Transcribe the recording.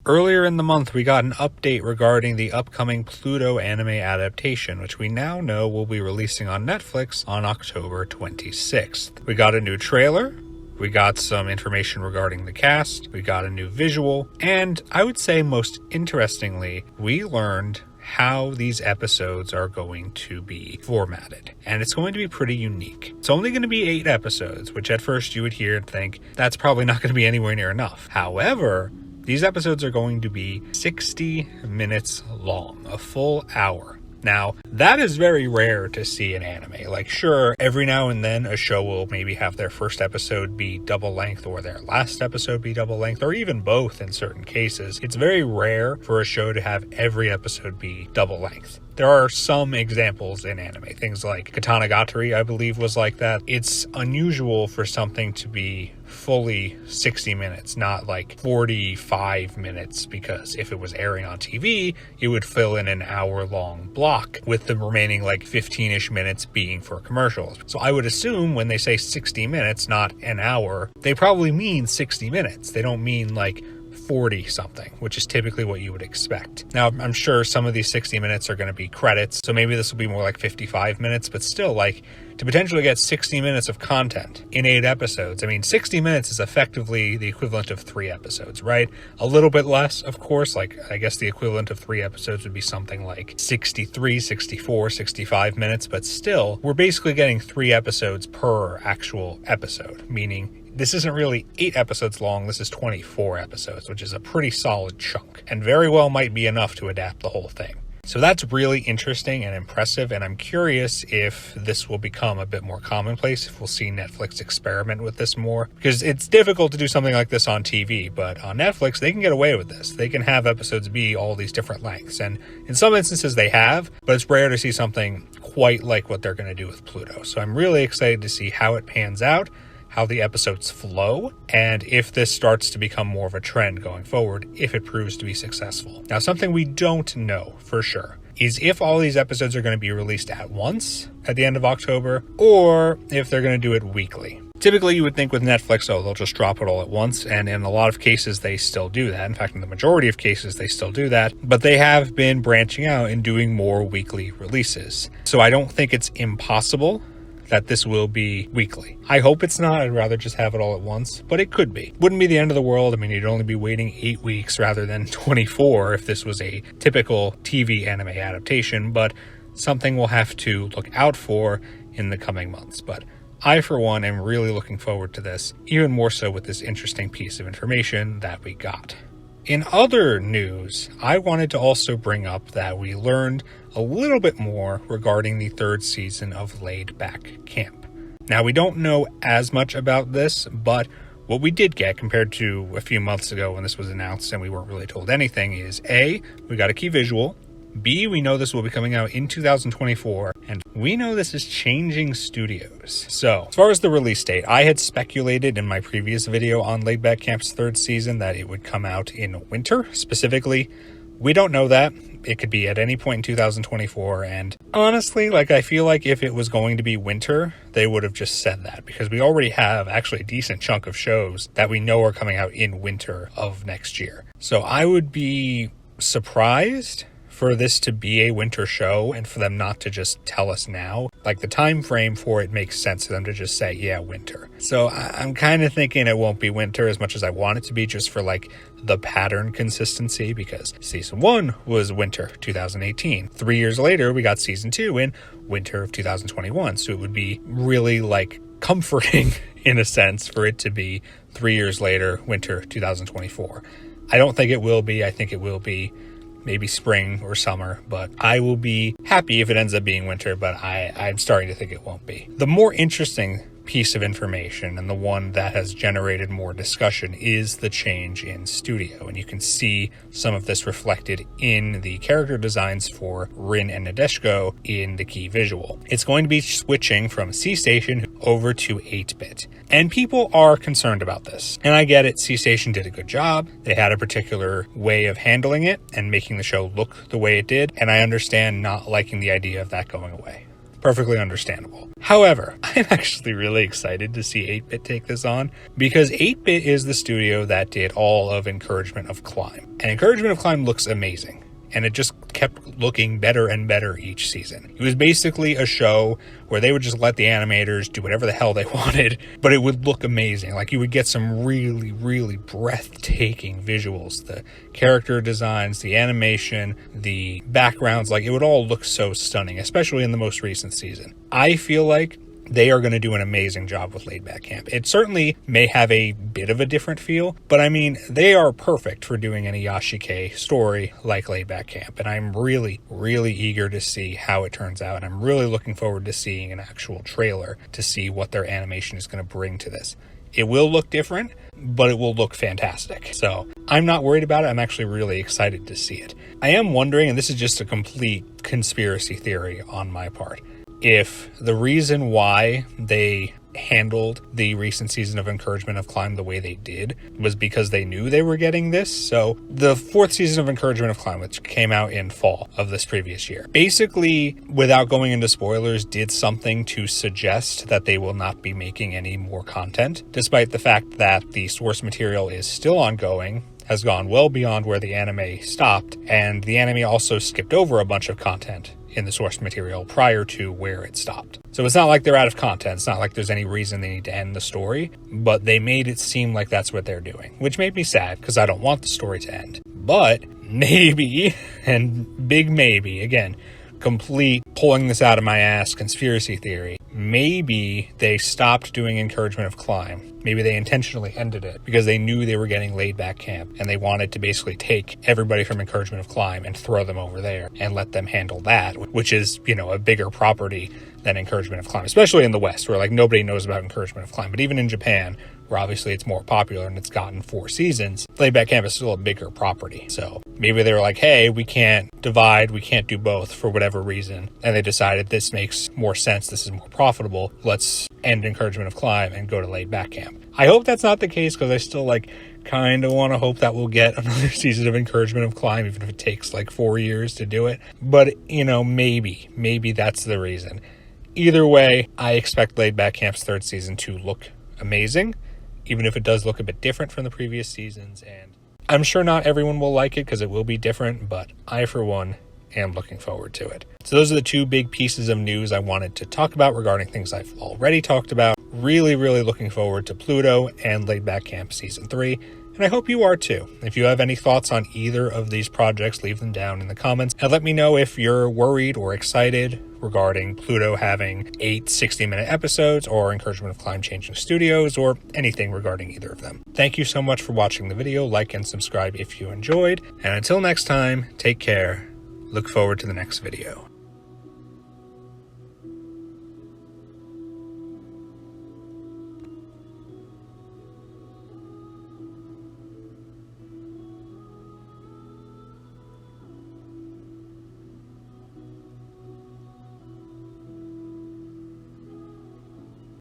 Earlier in the month, we got an update regarding the upcoming Pluto anime adaptation, which we now know will be releasing on Netflix on October 26th. We got a new trailer, we got some information regarding the cast, we got a new visual, and I would say most interestingly, we learned how these episodes are going to be formatted. And it's going to be pretty unique. It's only going to be 8 episodes, which at first you would hear and think, that's probably not going to be anywhere near enough. However, these episodes are going to be 60 minutes long, a full hour. Now, that is very rare to see in anime. Like, sure, every now and then a show will maybe have their first episode be double length or their last episode be double length, or even both in certain cases. It's very rare for a show to have every episode be double length. There are some examples in anime. Things like Katanagatari, I believe, was like that. It's unusual for something to be fully 60 minutes, not like 45 minutes, because if it was airing on TV, it would fill in an hour-long block, with the remaining like 15-ish minutes being for commercials. So I would assume when they say 60 minutes, not an hour, they probably mean 60 minutes. They don't mean like 40 something, which is typically what you would expect. Now, I'm sure some of these 60 minutes are going to be credits, so maybe this will be more like 55 minutes, but still, like, to potentially get 60 minutes of content in 8 episodes, I mean, 60 minutes is effectively the equivalent of 3 episodes, right? A little bit less, of course, like, I guess the equivalent of 3 episodes would be something like 63, 64, 65 minutes, but still, we're basically getting 3 episodes per actual episode, meaning this isn't really 8 episodes long, this is 24 episodes, which is a pretty solid chunk, and very well might be enough to adapt the whole thing. So that's really interesting and impressive, and I'm curious if this will become a bit more commonplace, if we'll see Netflix experiment with this more, because it's difficult to do something like this on TV, but on Netflix, they can get away with this. They can have episodes be all these different lengths, and in some instances they have, but it's rare to see something quite like what they're going to do with Pluto. So I'm really excited to see how it pans out, how the episodes flow, and if this starts to become more of a trend going forward, if it proves to be successful. Now, something we don't know for sure is if all these episodes are going to be released at once at the end of October, or if they're going to do it weekly. Typically, you would think with Netflix, oh, they'll just drop it all at once, and in a lot of cases, they still do that. In fact, in the majority of cases, they still do that, but they have been branching out and doing more weekly releases. So I don't think it's impossible that this will be weekly. I hope it's not. I'd rather just have it all at once, but it could be. Wouldn't be the end of the world. I mean, you'd only be waiting 8 weeks rather than 24 if this was a typical TV anime adaptation, but something we'll have to look out for in the coming months. But I, for one, am really looking forward to this, even more so with this interesting piece of information that we got. In other news, I wanted to also bring up that we learned a little bit more regarding the 3rd season of Laid Back Camp. Now, we don't know as much about this, but what we did get compared to a few months ago when this was announced and we weren't really told anything is A, we got a key visual, B, we know this will be coming out in 2024, and we know this is changing studios. So, as far as the release date, I had speculated in my previous video on Laid Back Camp's 3rd season that it would come out in winter, specifically. We don't know that. It could be at any point in 2024, and honestly, like, I feel like if it was going to be winter, they would have just said that, because we already have actually a decent chunk of shows that we know are coming out in winter of next year. So I would be surprised for this to be a winter show and for them not to just tell us now. Like, the time frame for it makes sense for them to just say, yeah, winter. So I'm kind of thinking it won't be winter as much as I want it to be, just for like the pattern consistency, because season 1 was winter 2018. 3 years later, we got season 2 in winter of 2021. So it would be really like comforting in a sense for it to be 3 years later, winter 2024. I don't think it will be. I think it will be maybe spring or summer, but I will be happy if it ends up being winter, but I'm starting to think it won't be. The more interesting piece of information, and the one that has generated more discussion, is the change in studio. And you can see some of this reflected in the character designs for Rin and Nadeshiko in the key visual. It's going to be switching from C-Station over to 8-bit. And people are concerned about this. And I get it, C-Station did a good job. They had a particular way of handling it and making the show look the way it did. And I understand not liking the idea of that going away. perfectly understandable. However, I'm actually really excited to see 8-Bit take this on, because 8-Bit is the studio that did all of Encouragement of Climb. And Encouragement of Climb looks amazing. And it just kept looking better and better each season. It was basically a show where they would just let the animators do whatever the hell they wanted, but it would look amazing. Like, you would get some really, really breathtaking visuals. The character designs, the animation, the backgrounds, like, it would all look so stunning, especially in the most recent season. I feel like they are going to do an amazing job with Laid Back Camp. It certainly may have a bit of a different feel, but I mean, they are perfect for doing any Yashike story like Laid Back Camp. And I'm really, really eager to see how it turns out. And I'm really looking forward to seeing an actual trailer to see what their animation is going to bring to this. It will look different, but it will look fantastic. So I'm not worried about it. I'm actually really excited to see it. I am wondering, and this is just a complete conspiracy theory on my part, if the reason why they handled the recent season of Encouragement of Climb the way they did was because they knew they were getting this. So the 4th season of Encouragement of Climb, which came out in fall of this previous year, basically, without going into spoilers, did something to suggest that they will not be making any more content, despite the fact that the source material is still ongoing, has gone well beyond where the anime stopped, and the anime also skipped over a bunch of content in the source material prior to where it stopped. So it's not like they're out of content. It's not like there's any reason they need to end the story, but they made it seem like that's what they're doing, which made me sad because I don't want the story to end. But maybe, and big maybe, again, complete pulling this out of my ass conspiracy theory, maybe they stopped doing Encouragement of Climb. Maybe they intentionally ended it because they knew they were getting Laid Back Camp, and they wanted to basically take everybody from Encouragement of Climb and throw them over there and let them handle that, which is, you know, a bigger property than Encouragement of Climb, especially in the West, where like nobody knows about Encouragement of Climb. But even in Japan, where obviously it's more popular and it's gotten 4 seasons, Laid Back Camp is still a bigger property. So maybe they were like, hey, we can't divide, we can't do both for whatever reason. And they decided this makes more sense, this is more profitable, let's end Encouragement of Climb and go to Laid Back Camp. I hope that's not the case, because I still like kind of want to hope that we'll get another season of Encouragement of Climb, even if it takes like 4 years to do it. But, you know, maybe that's the reason. Either way, I expect Laid Back Camp's 3rd season to look amazing, even if it does look a bit different from the previous seasons. And I'm sure not everyone will like it because it will be different, but I, for one, am looking forward to it. So those are the 2 big pieces of news I wanted to talk about regarding things I've already talked about. Really, really looking forward to Pluto and Laid Back Camp Season 3. And I hope you are too. If you have any thoughts on either of these projects, leave them down in the comments. And let me know if you're worried or excited regarding Pluto having 8 60-minute episodes, or Encouragement of Climb changing studios, or anything regarding either of them. Thank you so much for watching the video. Like and subscribe if you enjoyed. And until next time, take care. Look forward to the next video.